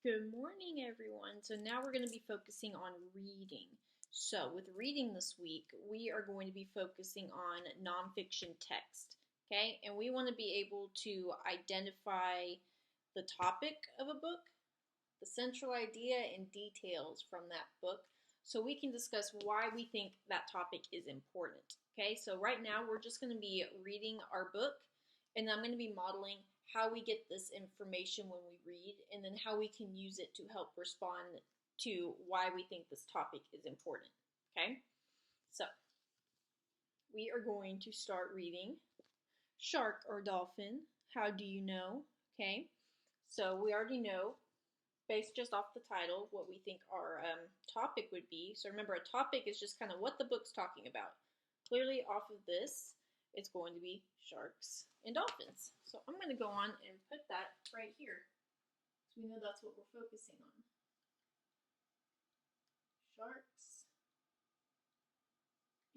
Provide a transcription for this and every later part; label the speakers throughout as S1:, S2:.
S1: Good morning, everyone. So now we're going to be focusing on reading. So with reading this week, we are going to be focusing on nonfiction text. Okay, and we want to be able to identify the topic of a book, the central idea, and details from that book so we can discuss why we think that topic is important. Okay, so right now we're just going to be reading our book, and I'm going to be modeling how we get this information when we read, and then how we can use it to help respond to why we think this topic is important. Okay, so we are going to start reading Shark or Dolphin, How Do You Know? Okay, so we already know, based just off the title, what we think our topic would be. So remember, a topic is just kind of what the book's talking about. Clearly, off of this, it's going to be sharks and dolphins. So I'm going to go on and put that right here, so we know that's what we're focusing on. Sharks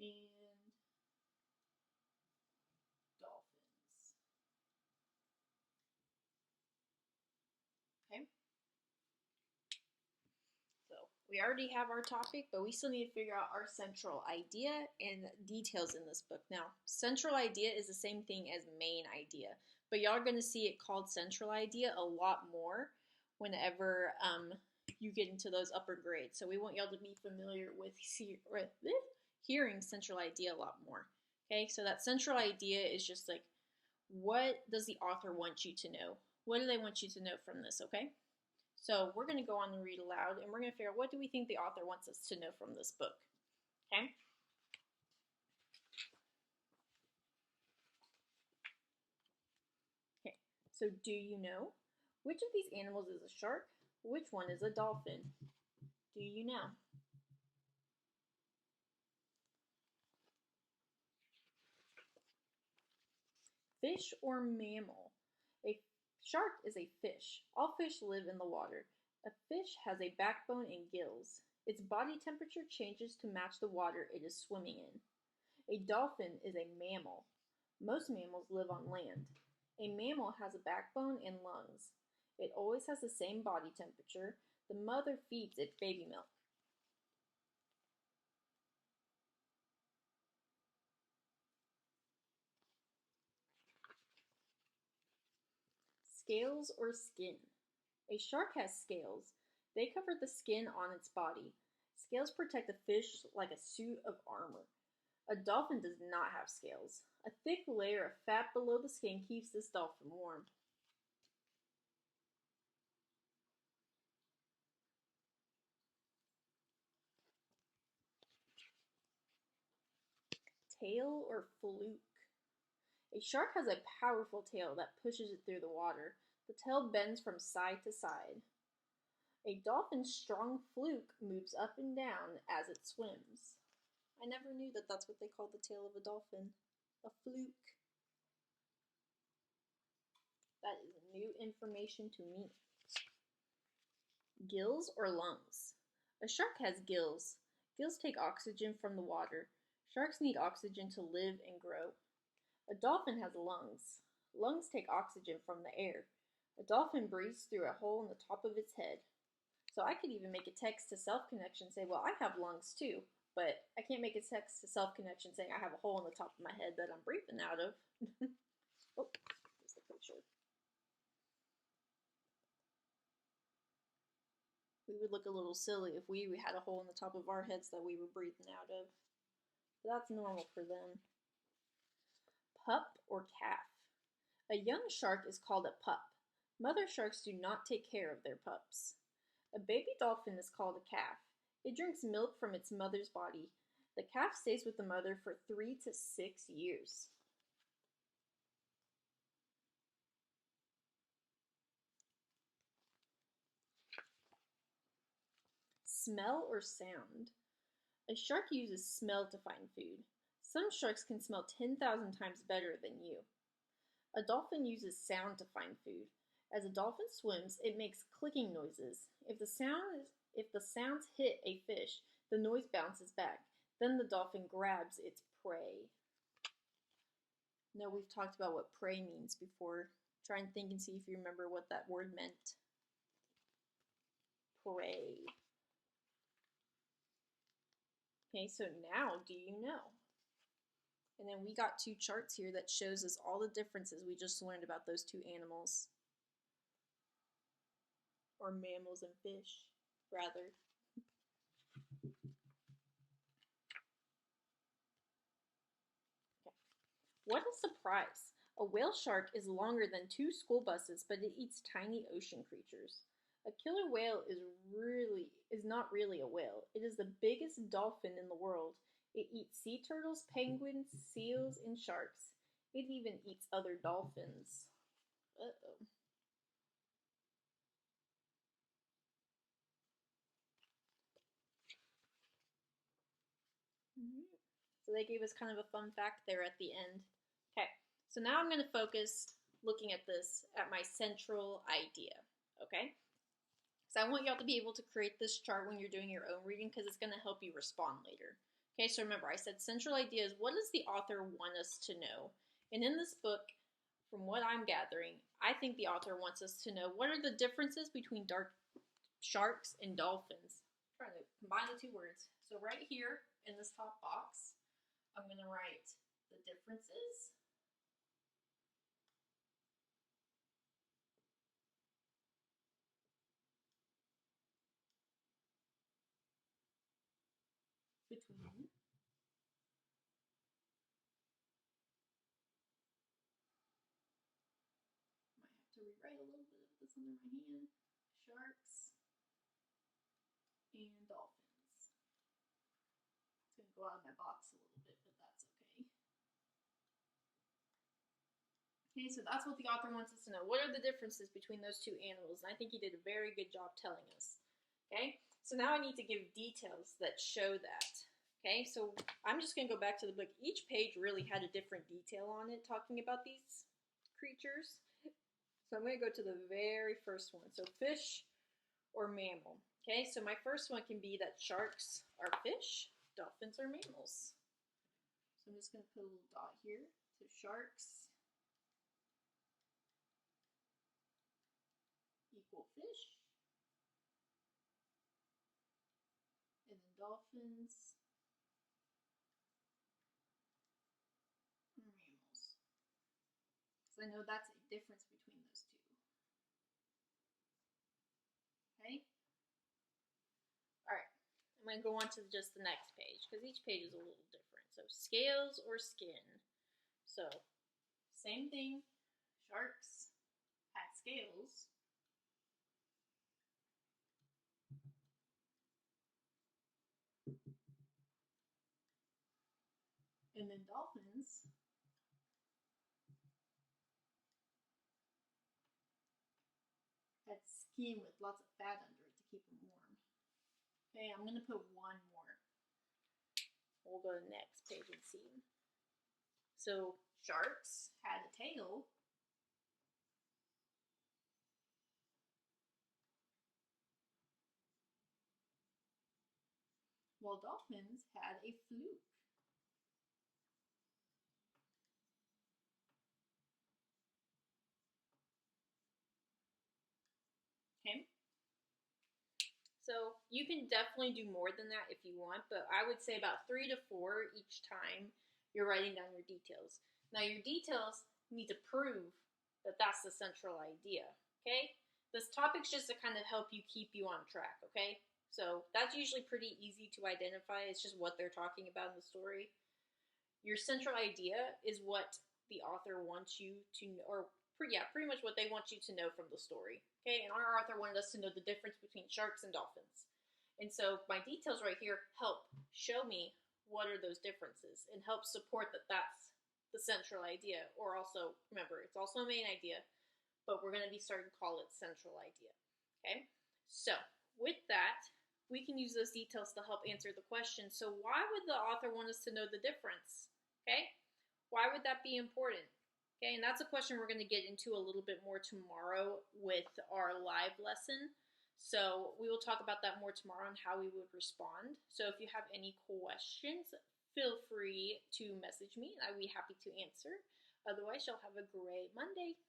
S1: and dolphins. Okay. So we already have our topic, but we still need to figure out our central idea and details in this book. Now, central idea is the same thing as main idea, but y'all are going to see it called central idea a lot more whenever you get into those upper grades. So we want y'all to be familiar with hearing central idea a lot more. Okay, so that central idea is just like, what does the author want you to know? What do they want you to know from this, okay? So we're going to go on and read aloud, and we're going to figure out what do we think the author wants us to know from this book, okay? Okay, so do you know which of these animals is a shark? Which one is a dolphin? Do you know? Fish or mammal? A shark is a fish. All fish live in the water. A fish has a backbone and gills. Its body temperature changes to match the water it is swimming in. A dolphin is a mammal. Most mammals live on land. A mammal has a backbone and lungs. It always has the same body temperature. The mother feeds it baby milk. Scales or skin? A shark has scales. They cover the skin on its body. Scales protect a fish like a suit of armor. A dolphin does not have scales. A thick layer of fat below the skin keeps this dolphin warm. Tail or fluke? A shark has a powerful tail that pushes it through the water. The tail bends from side to side. A dolphin's strong fluke moves up and down as it swims. I never knew that that's what they called the tail of a dolphin. A fluke. That is new information to me. Gills or lungs? A shark has gills. Gills take oxygen from the water. Sharks need oxygen to live and grow. A dolphin has lungs. Lungs take oxygen from the air. A dolphin breathes through a hole in the top of its head. So I could even make a text to self-connection say, well, I have lungs too, but I can't make a text to self-connection saying I have a hole in the top of my head that I'm breathing out of. Oh, there's the picture. We would look a little silly if we had a hole in the top of our heads that we were breathing out of. But that's normal for them. Pup or calf? A young shark is called a pup. Mother sharks do not take care of their pups. A baby dolphin is called a calf. It drinks milk from its mother's body. The calf stays with the mother for 3 to 6 years. Smell or sound? A shark uses smell to find food. Some sharks can smell 10,000 times better than you. A dolphin uses sound to find food. As a dolphin swims, it makes clicking noises. If the sounds hit a fish, the noise bounces back. Then the dolphin grabs its prey. Now we've talked about what prey means before. Try and think and see if you remember what that word meant. prey. Okay, so now do you know? And then we got two charts here that shows us all the differences we just learned about those two animals. Or mammals and fish, rather. Okay. What a surprise! A whale shark is longer than 2 school buses, but it eats tiny ocean creatures. A killer whale is not really a whale. It is the biggest dolphin in the world. It eats sea turtles, penguins, seals, and sharks. It even eats other dolphins. Uh-oh. So they gave us kind of a fun fact there at the end. Okay, so now I'm going to focus looking at this at my central idea. Okay, so I want y'all to be able to create this chart when you're doing your own reading because it's going to help you respond later. Okay, so remember I said central idea is what does the author want us to know? And in this book, from what I'm gathering, I think the author wants us to know what are the differences between sharks and dolphins. I'm trying to combine the two words. So right here in this top box, I'm going to write the differences between might have to rewrite a little bit of this under my hand, sharks and dolphins. It's going to go out of my box a little bit, but that's okay. Okay, so that's what the author wants us to know. What are the differences between those two animals? And I think he did a very good job telling us. Okay, so now I need to give details that show that. Okay, so I'm just going to go back to the book. Each page really had a different detail on it talking about these creatures. So I'm going to go to the very first one. So fish or mammal. Okay, so my first one can be that sharks are fish, dolphins are mammals. So I'm just going to put a little dot here. So sharks equal fish. And then dolphins are mammals. So I know that's a difference between those two. Okay? Alright, I'm going to go on to just the next page because each page is a little different. So scales or skin. So same thing, sharks had scales. And then dolphins had skin with lots of fat under it to keep them warm. Okay, I'm going to put one more. We'll go to the next page and see. So sharks had a tail. While dolphins had a fluke. Okay. So you can definitely do more than that if you want, but I would say about 3 to 4 each time you're writing down your details. Now your details need to prove that that's the central idea, okay? This topic's just to kind of help you keep you on track, okay? So that's usually pretty easy to identify. It's just what they're talking about in the story. Your central idea is what the author wants you to know, or pretty much what they want you to know from the story. Okay, and our author wanted us to know the difference between sharks and dolphins. And so my details right here help show me what are those differences and help support that that's the central idea. Or also, remember, it's also a main idea, but we're going to be starting to call it central idea. Okay, so with that, we can use those details to help answer the question. So why would the author want us to know the difference? Okay, why would that be important? Okay, and that's a question we're going to get into a little bit more tomorrow with our live lesson. So we will talk about that more tomorrow and how we would respond. So if you have any questions, feel free to message me and I'd be happy to answer. Otherwise, y'all have a great Monday.